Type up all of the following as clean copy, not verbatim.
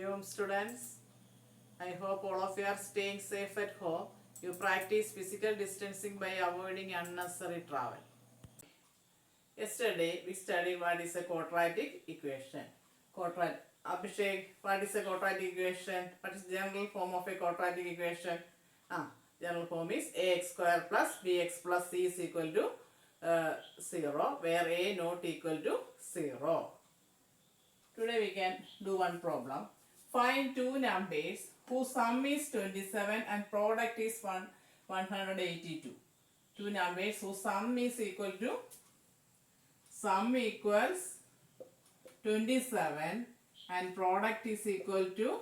Home students. I hope all of you are staying safe at home. You practice physical distancing by avoiding unnecessary travel. Yesterday we studied what is a quadratic equation. Abhishek, what is a quadratic equation? What is the general form of a quadratic equation? General form is ax square plus bx plus c is equal to 0, where a not equal to 0. Today we can do one problem. Find two numbers whose sum is 27 and product is 182. Two numbers whose sum is equal to sum equals 27 and product is equal to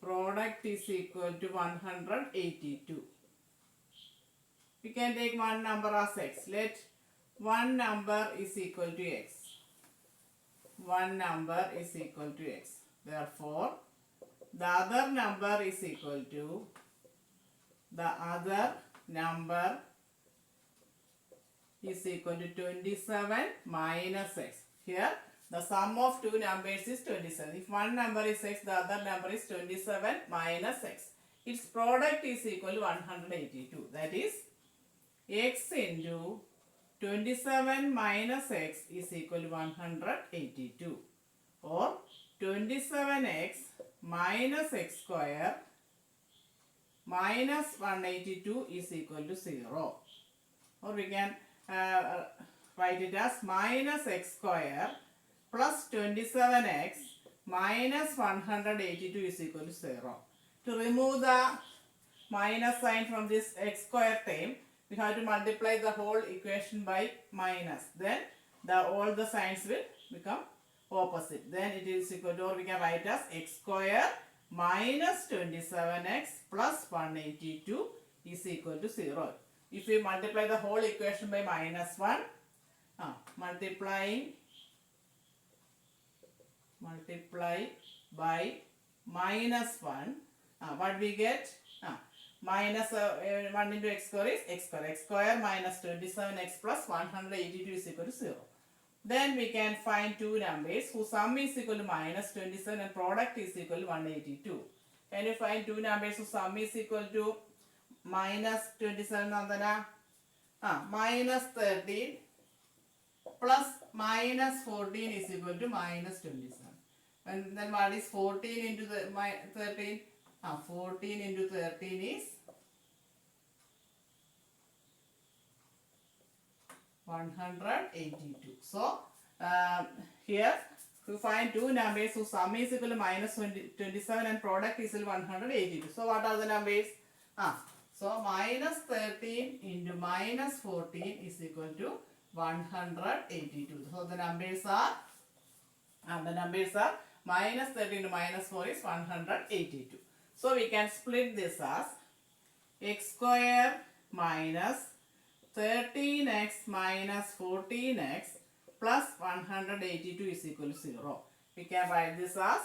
182. We can take one number as x. Let one number is equal to x. One number is equal to x. Therefore, the other number is equal to 27 minus x. Here, the sum of two numbers is 27. If one number is x, the other number is 27 minus x. Its product is equal to 182. That is, x into 27 minus x is equal to 182, or 27x minus x square minus 182 is equal to 0. Or we can write it as minus x square plus 27x minus 182 is equal to 0. To remove the minus sign from this x square term, we have to multiply the whole equation by minus. Then all the signs will become opposite. Then it is equal to, or we can write as x square minus 27x plus 182 is equal to 0. If we multiply the whole equation by minus 1, multiply by minus 1, what we get? Minus 1 into x square is x square. X square minus 27x plus 182 is equal to 0. Then we can find two numbers whose sum is equal to minus 27 and product is equal to 182. Can you find two numbers whose sum is equal to minus 27? Minus 13 plus minus 14 is equal to minus 27. And then what is 14 into the 13? 14 into 13 is 182. So, here we find two numbers whose sum is equal to minus 27 and product is equal to 182. So, what are the numbers? So, minus 13 into minus 14 is equal to 182. So, the numbers are minus 13 into minus 4 is 182. So, we can split this as x square minus 13x minus 14x plus 182 is equal to 0. We can write this as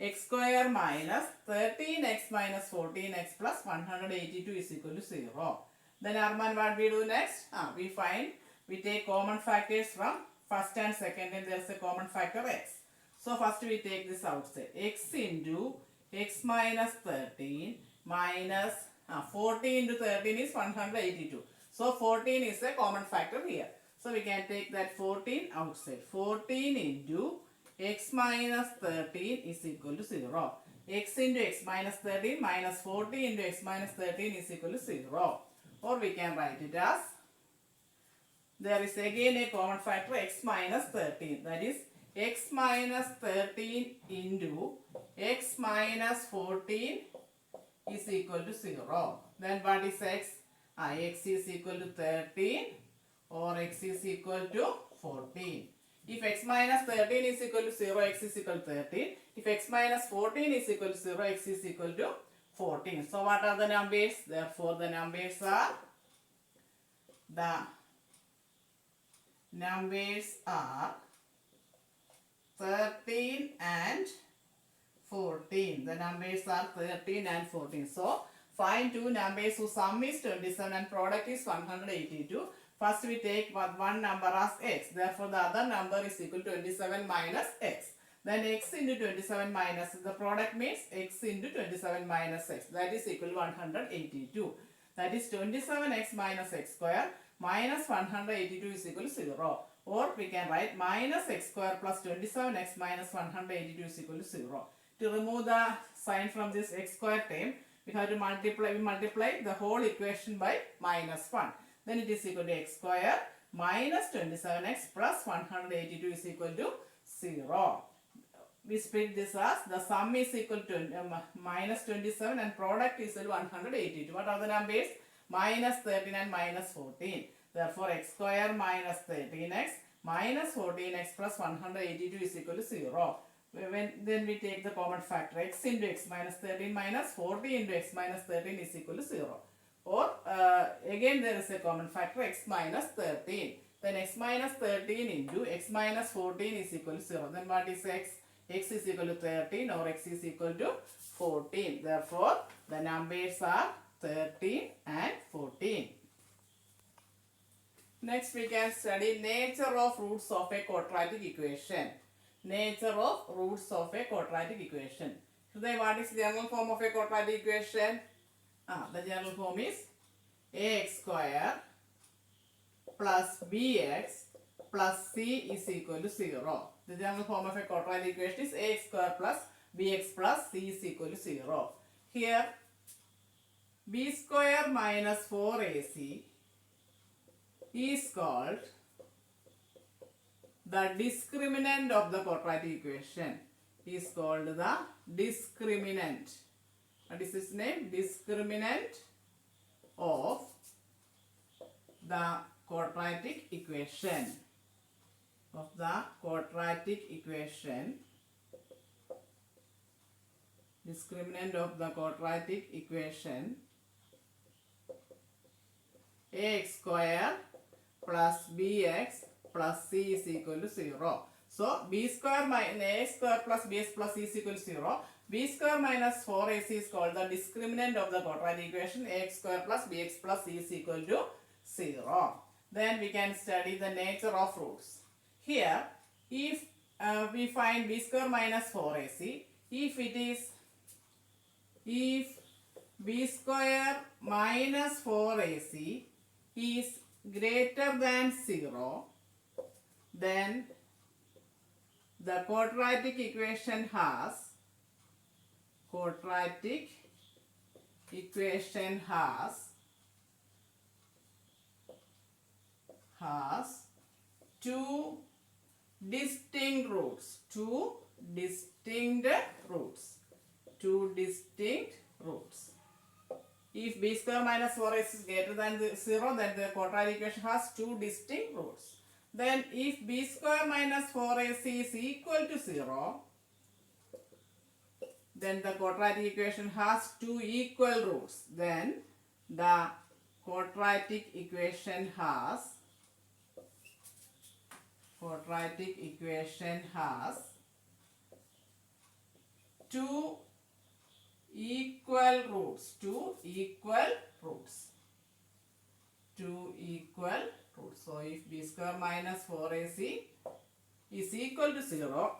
x square minus 13x minus 14x plus 182 is equal to 0. Then Arman, what we do next? We take common factors from first and second, and there is a common factor x. So first we take this outside. X into x minus 13 minus 14 into 13 is 182. So 14 is a common factor here. So we can take that 14 outside. 14 into x minus 13 is equal to 0. X into x minus 13 minus 14 into x minus 13 is equal to 0. Or we can write it as, there is again a common factor x minus 13. That is x minus 13 into x minus 14 is equal to 0. Then what is x? X is equal to 13 or x is equal to 14. If x minus 13 is equal to 0, x is equal to 13. If x minus 14 is equal to 0, x is equal to 14. So what are the numbers? Therefore the numbers are 13 and 14. The numbers are 13 and 14. So, find two numbers whose sum is 27 and product is 182. First we take one number as x. Therefore, the other number is equal to 27 minus x. Then x into 27 minus, the product means x into 27 minus x. That is equal to 182. That is 27x minus x square minus 182 is equal to 0. Or we can write minus x square plus 27x minus 182 is equal to 0. To remove the sign from this x square term, we have to multiply the whole equation by minus 1. Then it is equal to x square minus 27x plus 182 is equal to 0. We split this as the sum is equal to minus 27 and product is equal to 182. What are the numbers? Minus 13 and minus 14. Therefore, x square minus 13x minus 14x plus 182 is equal to 0. Then we take the common factor x into x minus 13 minus 40 into x minus 13 is equal to 0. Or again there is a common factor x minus 13. Then x minus 13 into x minus 14 is equal to 0. Then what is x? X is equal to 13 or x is equal to 14. Therefore, the numbers are 13 and 14. Next we can study nature of roots of a quadratic equation. Nature of roots of a quadratic equation. Today what is the general form of a quadratic equation? The general form is ax square plus bx plus c is equal to 0. The general form of a quadratic equation is ax square plus bx plus c is equal to 0. Here b square minus 4ac is called the discriminant of the quadratic equation. Is called the discriminant. What is its name? Discriminant of the quadratic equation. Of the quadratic equation. Discriminant of the quadratic equation. Ax square plus bx plus c is equal to 0. So b square minus ax square plus bx plus c is equal to 0. B square minus 4ac is called the discriminant of the quadratic equation. Ax square plus bx plus c is equal to 0. Then we can study the nature of roots. Here, if we find b square minus 4ac, if b square minus 4ac is greater than 0, then the quadratic equation has two distinct roots. Two distinct roots. If b square minus 4ac is greater than 0, then the quadratic equation has two distinct roots. Then if b square minus 4ac is equal to 0, then the quadratic equation has two equal roots. Then the quadratic equation has two equal roots. So if b square minus 4ac is equal to 0,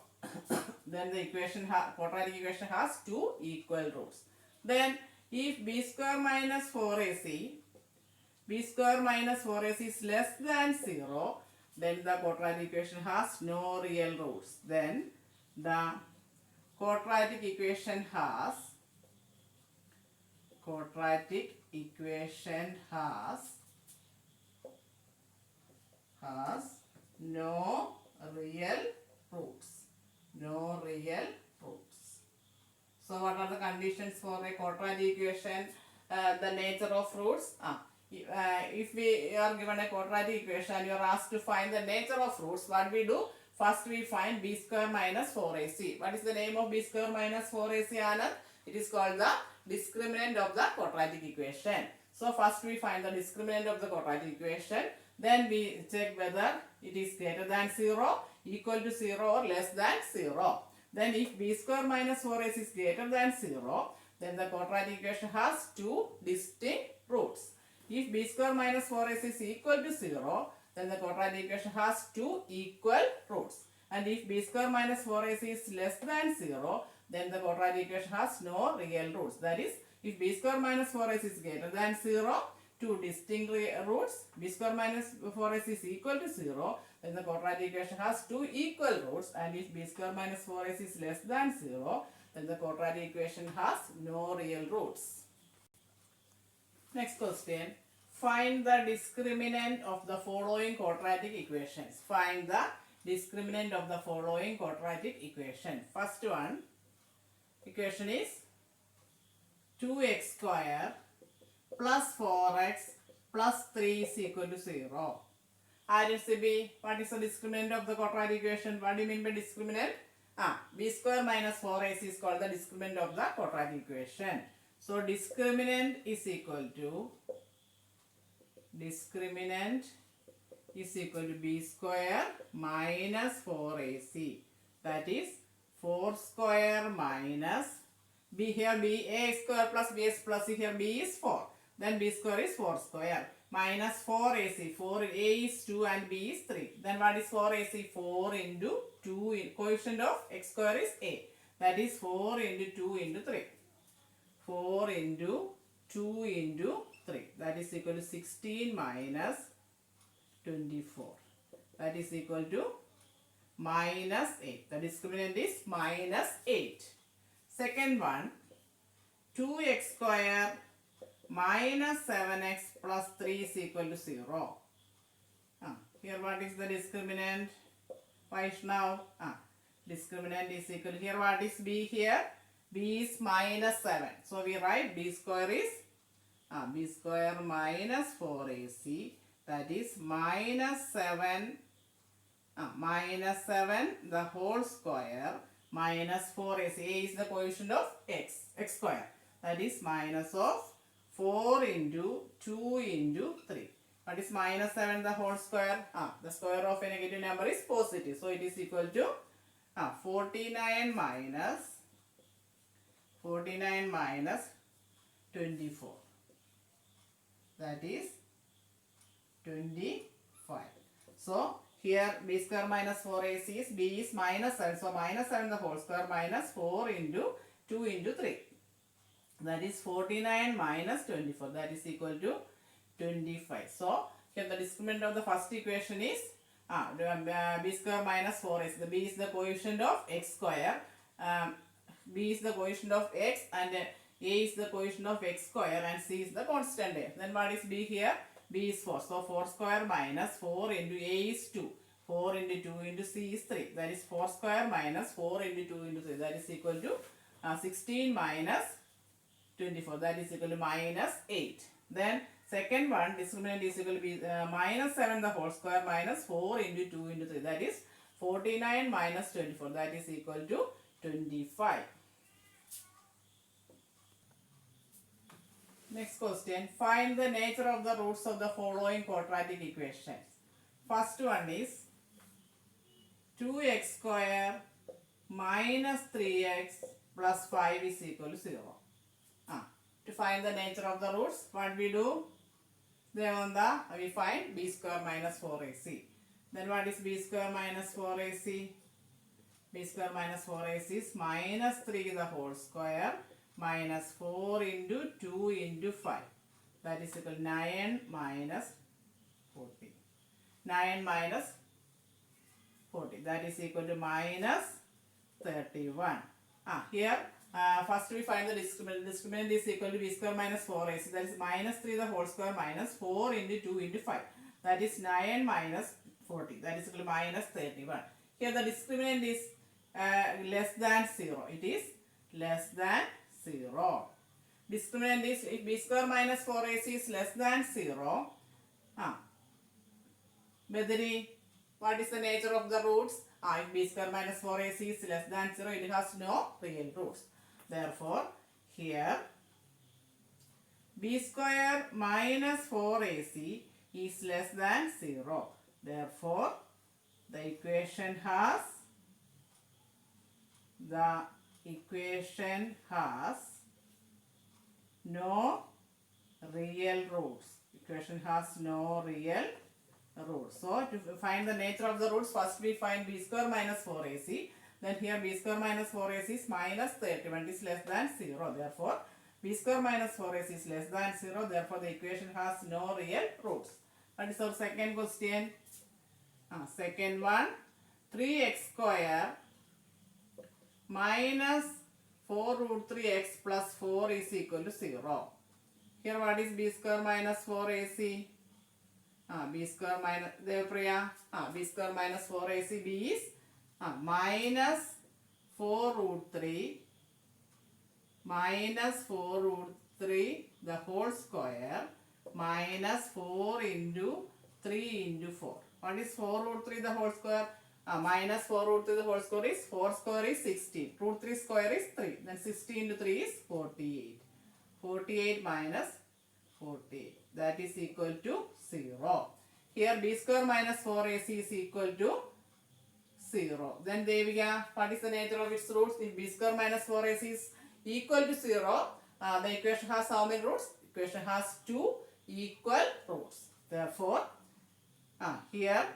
then the quadratic equation has two equal roots. Then if b square minus 4ac is less than 0, then the quadratic equation has no real roots. Then the quadratic equation has no real roots. So what are the conditions for a quadratic equation? The nature of roots. If we are given a quadratic equation and you are asked to find the nature of roots, what we do? First we find b square minus 4ac. What is the name of b square minus 4ac, Anand? It is called the discriminant of the quadratic equation. So first we find the discriminant of the quadratic equation. Then we check whether it is greater than 0, equal to 0 or less than 0. Then if b square minus 4ac is greater than 0, then the quadratic equation has two distinct roots. If b square minus 4ac is equal to 0, then the quadratic equation has two equal roots. And if b square minus 4ac is less than 0, then the quadratic equation has no real roots. That is, if b square minus 4ac is greater than 0, two distinct roots, b square minus 4ac is equal to 0, then the quadratic equation has two equal roots. And if b square minus 4ac is less than 0, then the quadratic equation has no real roots. Next question. Find the discriminant of the following quadratic equations. Find the discriminant of the following quadratic equation. First one, equation is 2x square plus 4x plus 3 is equal to 0. RCB, what is the discriminant of the quadratic equation? What do you mean by discriminant? B square minus 4ac is called the discriminant of the quadratic equation. So discriminant is equal to b square minus 4ac. That is 4 square minus b, here b a square plus bx plus c, here b is 4. Then b square is 4 square minus 4ac. 4a is 2 and b is 3. Then what is 4ac? 4 into 2, coefficient of x square is a. That is 4 into 2 into 3. 4 into 2 into 3. That is equal to 16 minus 24. That is equal to minus 8. The discriminant is minus 8. Second one, 2x square minus 7x plus 3 is equal to 0. Here what is the discriminant? Vaishnav. Discriminant is equal to, here what is b here? B is minus 7. So we write b square is b square minus 4ac. That is minus 7 the whole square minus 4ac. A is the coefficient of x square. That is minus of 4 into 2 into 3. What is minus 7 the whole square? The square of a negative number is positive. So it is equal to 49 minus 24. That is 25. So here b square minus 4ac is, b is minus 7. So minus 7 the whole square minus 4 into 2 into 3. That is 49 minus 24. That is equal to 25. So here the discriminant of the first equation is b square minus 4ac. The b is the coefficient of x square. B is the coefficient of x and a is the coefficient of x square and c is the constant a. Then what is b here? B is 4. So 4 square minus 4 into a is 2. 4 into 2 into c is 3. That is 4 square minus 4 into 2 into 3. That is equal to 16 minus 24. That is equal to minus 8. Then second one, discriminant is equal to minus 7 the whole square minus 4 into 2 into 3. That is 49 minus 24. That is equal to 25. Next question. Find the nature of the roots of the following quadratic equations. First one is 2x square minus 3x plus 5 is equal to 0. To find the nature of the roots, what we do? Then we find b square minus 4ac. Then what is b square minus 4ac? B square minus 4ac is minus 3 the whole square minus 4 into 2 into 5. That is equal to 9 minus 40. 9 minus 40. That is equal to minus 31. Here first we find the discriminant. Discriminant is equal to b square minus 4ac. That is minus 3 the whole square minus 4 into 2 into 5. That is 9 minus 40. That is equal to minus 31. Here the discriminant is less than 0. It is less than 0. Discriminant is, if b square minus 4ac is less than 0. Bedri, what is the nature of the roots? If b square minus 4ac is less than 0, it has no real roots. Therefore, here b square minus 4ac is less than 0. Therefore, the equation has no real roots. Equation has no real roots. So to find the nature of the roots, first we find b square minus 4ac. Then here b square minus 4ac is minus 31 is less than 0. Therefore, b square minus 4ac is less than 0. Therefore, the equation has no real roots. What is our second question? Second one, 3x square minus 4 root 3x plus 4 is equal to 0. Here what is b square minus 4ac? B square minus, Devapriya, b square minus 4ac, b is minus 4 root 3 minus 4 root 3 the whole square minus 4 into 3 into 4. What is 4 root 3 the whole square? Minus 4 root 3 the whole square is 4 square is 16. Root 3 square is 3. Then 60 into 3 is 48. 48 minus 48. That is equal to 0. Here b square minus 4ac is equal to 0. Then Devika, what is the nature of its roots? If b square minus 4ac is equal to 0, the equation has how many roots? Equation has 2 equal roots. Therefore, here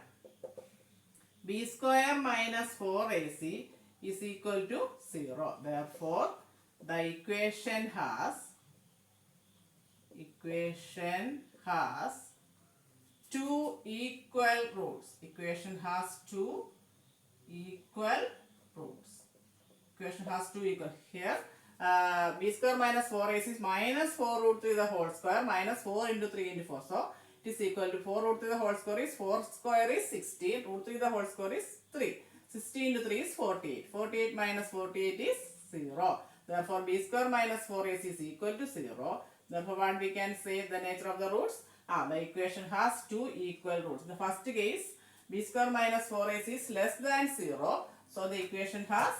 b square minus 4ac is equal to 0. Therefore, the equation has 2 equal roots. Equation has 2 equal roots. Equation has 2 equal. Here, b square minus 4ac is minus 4 root 3 the whole square minus 4 into 3 into 4. So, it is equal to 4 root 3 the whole square is 4 square is 16. Root 3 the whole square is 3. 60 into 3 is 48. 48 minus 48 is 0. Therefore, b square minus 4ac is equal to 0. Therefore, what we can say the nature of the roots? The equation has 2 equal roots. In the first case, b square minus 4ac is less than 0. So, the equation has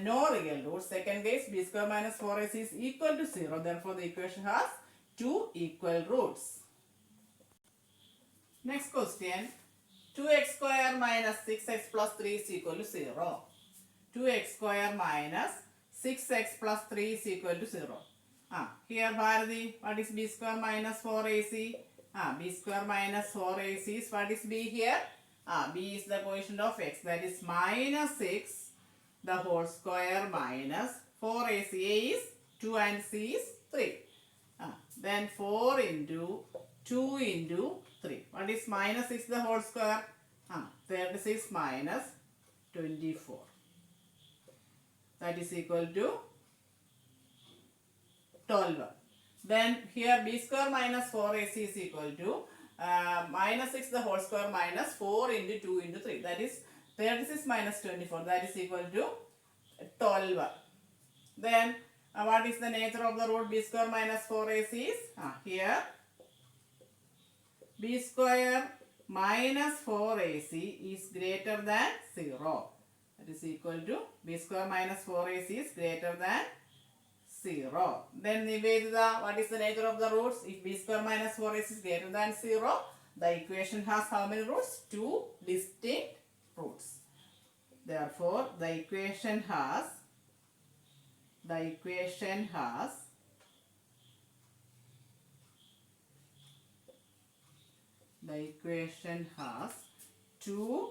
no real roots. Second case, b square minus 4ac is equal to 0. Therefore, the equation has 2 equal roots. Next question, 2x square minus 6x plus 3 is equal to 0. 2x square minus 6x plus 3 is equal to 0. Here Bharati, what is b square minus 4ac? B square minus 4ac is, what is b here? B is the quotient of x, that is minus 6 the whole square minus 4ac. A is 2 and c is 3. Then 4 into 2 into 3. What is minus 6 the whole square? 36 minus 24. That is equal to 12. Then here b square minus 4ac is equal to minus 6 the whole square minus 4 into 2 into 3. That is 36 minus 24. That is equal to 12. Then what is the nature of the root b square minus 4ac is? Here b square minus 4ac is greater than 0. That is equal to b square minus 4ac is greater than 0. Then Nivedita, what is the nature of the roots? If b square minus 4ac is greater than 0, the equation has how many roots? 2 distinct roots. Therefore, the equation has 2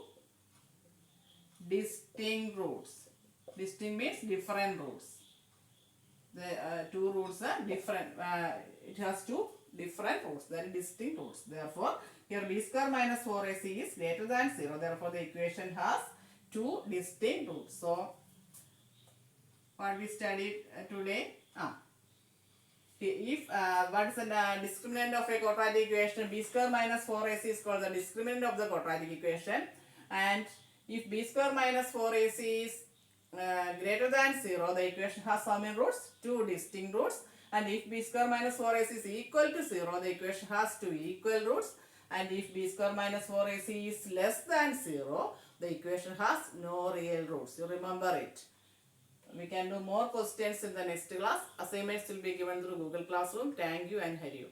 distinct roots. Distinct means different roots. The two roots are different. It has 2 different roots. That is distinct roots. Therefore, here b square minus 4ac is greater than 0. Therefore, the equation has 2 distinct roots. So, what we studied today? If what is the discriminant of a quadratic equation? B square minus 4ac is called the discriminant of the quadratic equation. And if b square minus 4ac is greater than 0, the equation has how many roots? 2 distinct roots. And if b square minus 4ac is equal to 0, the equation has 2 equal roots. And if b square minus 4ac is less than 0, the equation has no real roots. You remember it. We can do more questions in the next class. Assignments will be given through Google Classroom. Thank you and Hari.